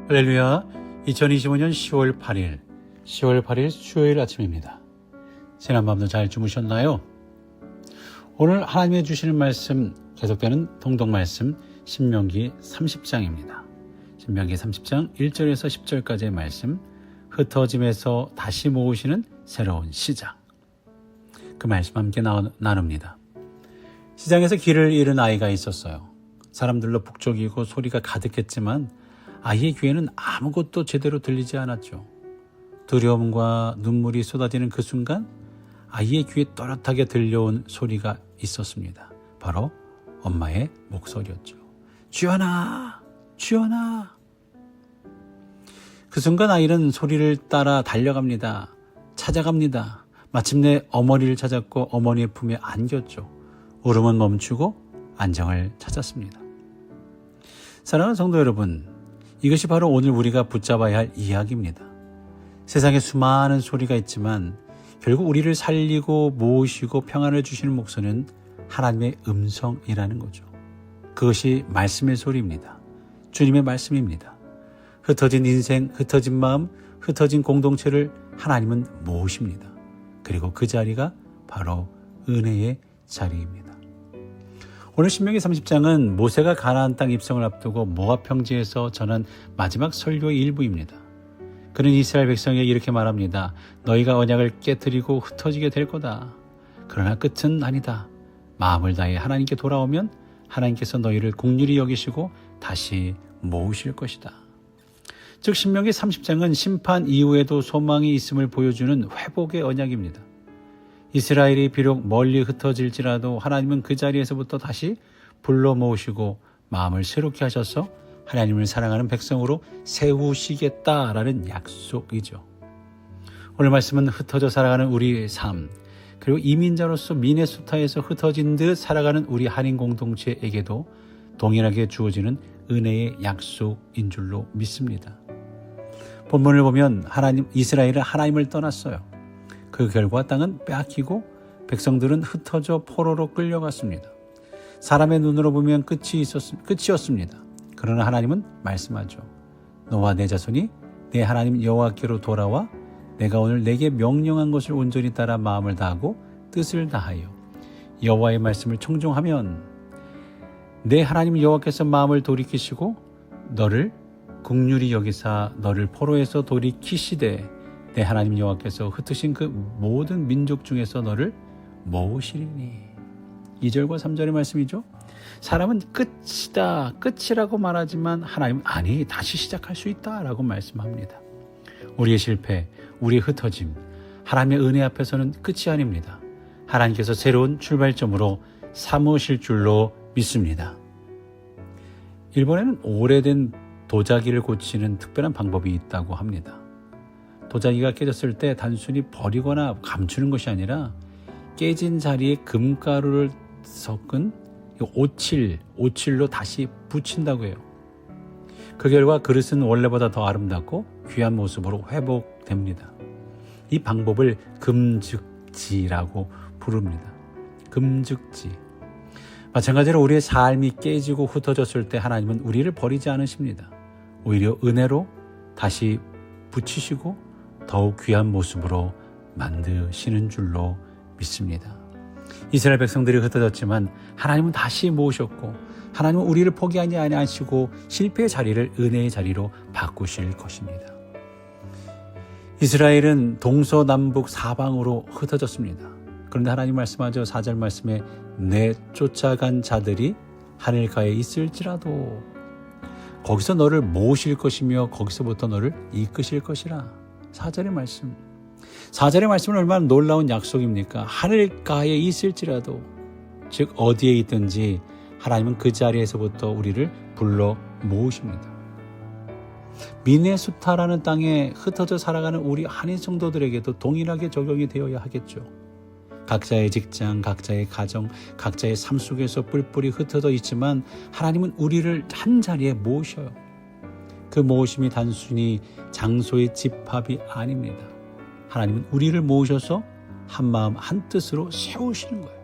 할렐루야. 2025년 10월 8일 수요일 아침입니다. 지난밤도 잘 주무셨나요? 오늘 하나님의 주시는 말씀, 계속되는 동독 말씀 신명기 30장입니다. 신명기 30장 1절에서 10절까지의 말씀, 흩어짐에서 다시 모으시는 새로운 시작. 그 말씀 함께 나눕니다. 시장에서 길을 잃은 아이가 있었어요. 사람들로 북적이고 소리가 가득했지만 아이의 귀에는 아무것도 제대로 들리지 않았죠. 두려움과 눈물이 쏟아지는 그 순간 아이의 귀에 또렷하게 들려온 소리가 있었습니다. 바로 엄마의 목소리였죠. 주연아, 주연아. 그 순간 아이는 소리를 따라 달려갑니다. 찾아갑니다. 마침내 어머니를 찾았고 어머니의 품에 안겼죠. 울음은 멈추고 안정을 찾았습니다. 사랑하는 성도 여러분, 이것이 바로 오늘 우리가 붙잡아야 할 이야기입니다. 세상에 수많은 소리가 있지만 결국 우리를 살리고 모으시고 평안을 주시는 목소리는 하나님의 음성이라는 거죠. 그것이 말씀의 소리입니다. 주님의 말씀입니다. 흩어진 인생, 흩어진 마음, 흩어진 공동체를 하나님은 모으십니다. 그리고 그 자리가 바로 은혜의 자리입니다. 오늘 신명기 30장은 모세가 가나안 땅 입성을 앞두고 모압 평지에서 전한 마지막 설교의 일부입니다. 그는 이스라엘 백성에게 이렇게 말합니다. 너희가 언약을 깨뜨리고 흩어지게 될 거다. 그러나 끝은 아니다. 마음을 다해 하나님께 돌아오면 하나님께서 너희를 긍휼히 여기시고 다시 모으실 것이다. 즉 신명기 30장은 심판 이후에도 소망이 있음을 보여주는 회복의 언약입니다. 이스라엘이 비록 멀리 흩어질지라도 하나님은 그 자리에서부터 다시 불러 모으시고 마음을 새롭게 하셔서 하나님을 사랑하는 백성으로 세우시겠다라는 약속이죠. 오늘 말씀은 흩어져 살아가는 우리의 삶, 그리고 이민자로서 미네소타에서 흩어진 듯 살아가는 우리 한인 공동체에게도 동일하게 주어지는 은혜의 약속인 줄로 믿습니다. 본문을 보면 이스라엘은 하나님을 떠났어요. 그 결과 땅은 빼앗기고 백성들은 흩어져 포로로 끌려갔습니다. 사람의 눈으로 보면 끝이었습니다. 그러나 하나님은 말씀하죠. 너와 내 자손이 내 하나님 여호와께로 돌아와 내가 오늘 내게 명령한 것을 온전히 따라 마음을 다하고 뜻을 다하여 여호와의 말씀을 청종하면 내 하나님 여호와께서 마음을 돌이키시고 너를 긍휼히 여기사 너를 포로에서 돌이키시되 내 하나님 여호와께서 흩으신 그 모든 민족 중에서 너를 모으시리니. 2절과 3절의 말씀이죠. 사람은 끝이다, 끝이라고 말하지만 하나님은 아니, 다시 시작할 수 있다라고 말씀합니다. 우리의 실패, 우리의 흩어짐, 하나님의 은혜 앞에서는 끝이 아닙니다. 하나님께서 새로운 출발점으로 삼으실 줄로 믿습니다. 일본에는 오래된 도자기를 고치는 특별한 방법이 있다고 합니다. 도자기가 깨졌을 때 단순히 버리거나 감추는 것이 아니라 깨진 자리에 금가루를 섞은 오칠로 다시 붙인다고 해요. 그 결과 그릇은 원래보다 더 아름답고 귀한 모습으로 회복됩니다. 이 방법을 금즉지라고 부릅니다. 금즉지. 마찬가지로 우리의 삶이 깨지고 흩어졌을 때 하나님은 우리를 버리지 않으십니다. 오히려 은혜로 다시 붙이시고 더욱 귀한 모습으로 만드시는 줄로 믿습니다. 이스라엘 백성들이 흩어졌지만 하나님은 다시 모으셨고 하나님은 우리를 포기하지 아니하시고 실패의 자리를 은혜의 자리로 바꾸실 것입니다. 이스라엘은 동서남북 사방으로 흩어졌습니다. 그런데 하나님 말씀하죠. 4절 말씀에 내 쫓아간 자들이 하늘가에 있을지라도 거기서 너를 모으실 것이며 거기서부터 너를 이끄실 것이라. 4절의 말씀. 4절의 말씀은 얼마나 놀라운 약속입니까? 하늘가에 있을지라도, 즉 어디에 있든지 하나님은 그 자리에서부터 우리를 불러 모으십니다. 미네소타라는 땅에 흩어져 살아가는 우리 한인 성도들에게도 동일하게 적용이 되어야 하겠죠. 각자의 직장, 각자의 가정, 각자의 삶 속에서 뿔뿔이 흩어져 있지만 하나님은 우리를 한 자리에 모으셔요. 그 모으심이 단순히 장소의 집합이 아닙니다. 하나님은 우리를 모으셔서 한 마음 한 뜻으로 세우시는 거예요.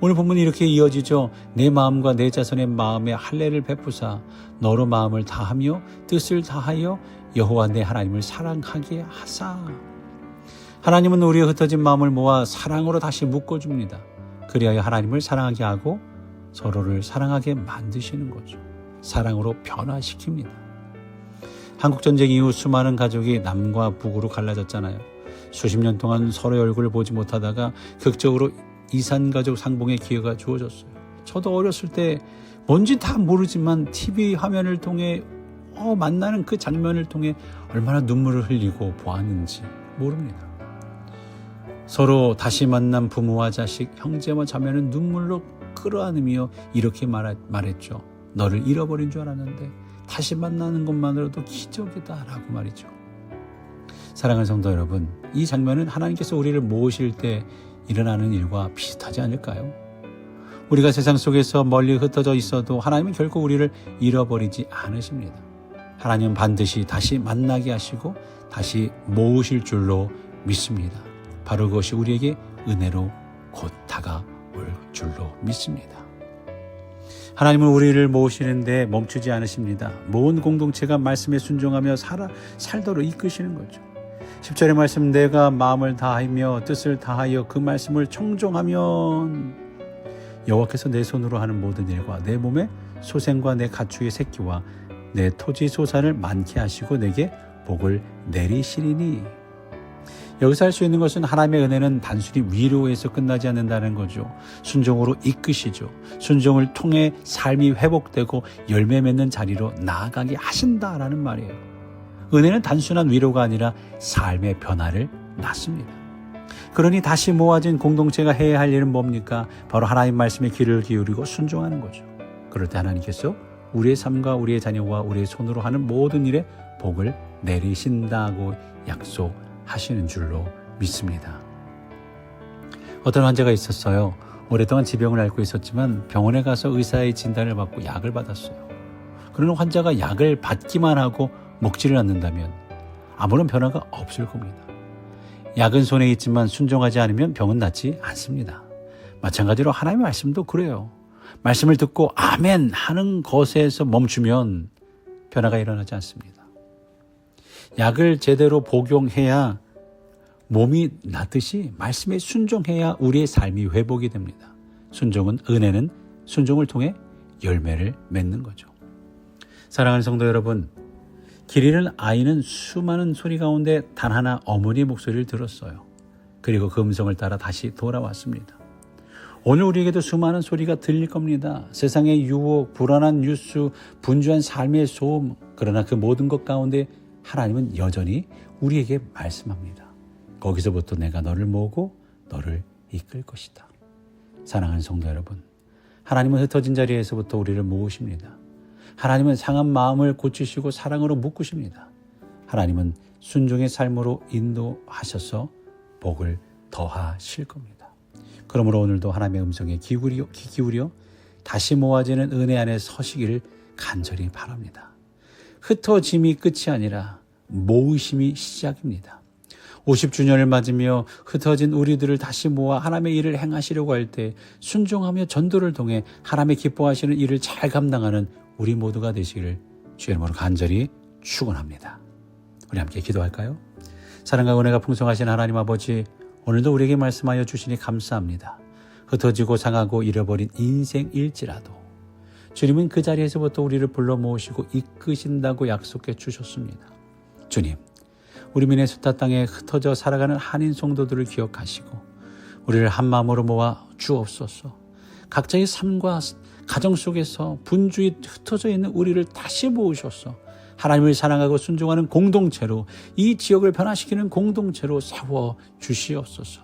오늘 본문이 이렇게 이어지죠. 내 마음과 내 자손의 마음에 할례를 베푸사 너로 마음을 다하며 뜻을 다하여 여호와 내 하나님을 사랑하게 하사. 하나님은 우리의 흩어진 마음을 모아 사랑으로 다시 묶어줍니다. 그리하여 하나님을 사랑하게 하고 서로를 사랑하게 만드시는 거죠. 사랑으로 변화시킵니다. 한국전쟁 이후 수많은 가족이 남과 북으로 갈라졌잖아요. 수십 년 동안 서로의 얼굴을 보지 못하다가 극적으로 이산가족 상봉의 기회가 주어졌어요. 저도 어렸을 때 뭔지 다 모르지만 TV 화면을 통해 만나는 그 장면을 통해 얼마나 눈물을 흘리고 보았는지 모릅니다. 서로 다시 만난 부모와 자식, 형제와 자매는 눈물로 끌어안으며 이렇게 말했죠. 너를 잃어버린 줄 알았는데 다시 만나는 것만으로도 기적이다 라고 말이죠. 사랑하는 성도 여러분, 이 장면은 하나님께서 우리를 모으실 때 일어나는 일과 비슷하지 않을까요? 우리가 세상 속에서 멀리 흩어져 있어도 하나님은 결코 우리를 잃어버리지 않으십니다. 하나님은 반드시 다시 만나게 하시고 다시 모으실 줄로 믿습니다. 바로 그것이 우리에게 은혜로 곧 다가올 줄로 믿습니다. 하나님은 우리를 모으시는데 멈추지 않으십니다. 모은 공동체가 말씀에 순종하며 살도록 이끄시는 거죠. 10절의 말씀, 내가 마음을 다하며 뜻을 다하여 그 말씀을 청종하면 여호와께서 내 손으로 하는 모든 일과 내 몸의 소생과 내 가축의 새끼와 내 토지 소산을 많게 하시고 내게 복을 내리시리니. 여기서 할 수 있는 것은 하나님의 은혜는 단순히 위로에서 끝나지 않는다는 거죠. 순종으로 이끄시죠. 순종을 통해 삶이 회복되고 열매 맺는 자리로 나아가게 하신다라는 말이에요. 은혜는 단순한 위로가 아니라 삶의 변화를 낳습니다. 그러니 다시 모아진 공동체가 해야 할 일은 뭡니까? 바로 하나님 말씀에 귀를 기울이고 순종하는 거죠. 그럴 때 하나님께서 우리의 삶과 우리의 자녀와 우리의 손으로 하는 모든 일에 복을 내리신다고 약속하시는 줄로 믿습니다. 어떤 환자가 있었어요. 오랫동안 지병을 앓고 있었지만 병원에 가서 의사의 진단을 받고 약을 받았어요. 그러나 환자가 약을 받기만 하고 먹지를 않는다면 아무런 변화가 없을 겁니다. 약은 손에 있지만 순종하지 않으면 병은 낫지 않습니다. 마찬가지로 하나님의 말씀도 그래요. 말씀을 듣고 아멘 하는 것에서 멈추면 변화가 일어나지 않습니다. 약을 제대로 복용해야 몸이 낫듯이 말씀에 순종해야 우리의 삶이 회복이 됩니다. 은혜는 순종을 통해 열매를 맺는 거죠. 사랑하는 성도 여러분, 길 잃은 아이는 수많은 소리 가운데 단 하나 어머니의 목소리를 들었어요. 그리고 그 음성을 따라 다시 돌아왔습니다. 오늘 우리에게도 수많은 소리가 들릴 겁니다. 세상의 유혹, 불안한 뉴스, 분주한 삶의 소음, 그러나 그 모든 것 가운데 하나님은 여전히 우리에게 말씀합니다. 거기서부터 내가 너를 모으고 너를 이끌 것이다. 사랑하는 성도 여러분, 하나님은 흩어진 자리에서부터 우리를 모으십니다. 하나님은 상한 마음을 고치시고 사랑으로 묶으십니다. 하나님은 순종의 삶으로 인도하셔서 복을 더하실 겁니다. 그러므로 오늘도 하나님의 음성에 귀 기울여 다시 모아지는 은혜 안에 서시기를 간절히 바랍니다. 흩어짐이 끝이 아니라 모으심이 시작입니다. 50주년을 맞으며 흩어진 우리들을 다시 모아 하나님의 일을 행하시려고 할 때 순종하며 전도를 통해 하나님의 기뻐하시는 일을 잘 감당하는 우리 모두가 되시기를 주의 이름으로 간절히 축원합니다. 우리 함께 기도할까요? 사랑과 은혜가 풍성하신 하나님 아버지, 오늘도 우리에게 말씀하여 주시니 감사합니다. 흩어지고 상하고 잃어버린 인생일지라도 주님은 그 자리에서부터 우리를 불러 모으시고 이끄신다고 약속해 주셨습니다. 주님, 우리 미네소타 땅에 흩어져 살아가는 한인 성도들을 기억하시고 우리를 한 마음으로 모아 주옵소서. 각자의 삶과 가정 속에서 분주히 흩어져 있는 우리를 다시 모으셔서 하나님을 사랑하고 순종하는 공동체로, 이 지역을 변화시키는 공동체로 세워 주시옵소서.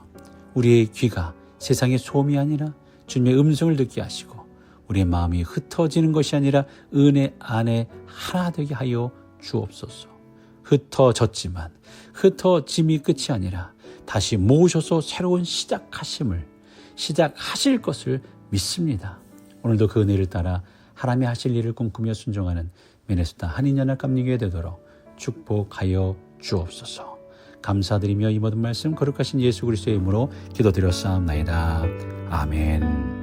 우리의 귀가 세상의 소음이 아니라 주님의 음성을 듣게 하시고 우리의 마음이 흩어지는 것이 아니라 은혜 안에 하나 되게 하여 주옵소서. 흩어졌지만 흩어짐이 끝이 아니라 다시 모으셔서 새로운 시작하실 것을 믿습니다. 오늘도 그 은혜를 따라 하나님이 하실 일을 꿈꾸며 순종하는 미네소타 한인연합 감리교회 되도록 축복하여 주옵소서. 감사드리며 이 모든 말씀 거룩하신 예수 그리스도의 이름으로 기도드렸사옵나이다. 아멘.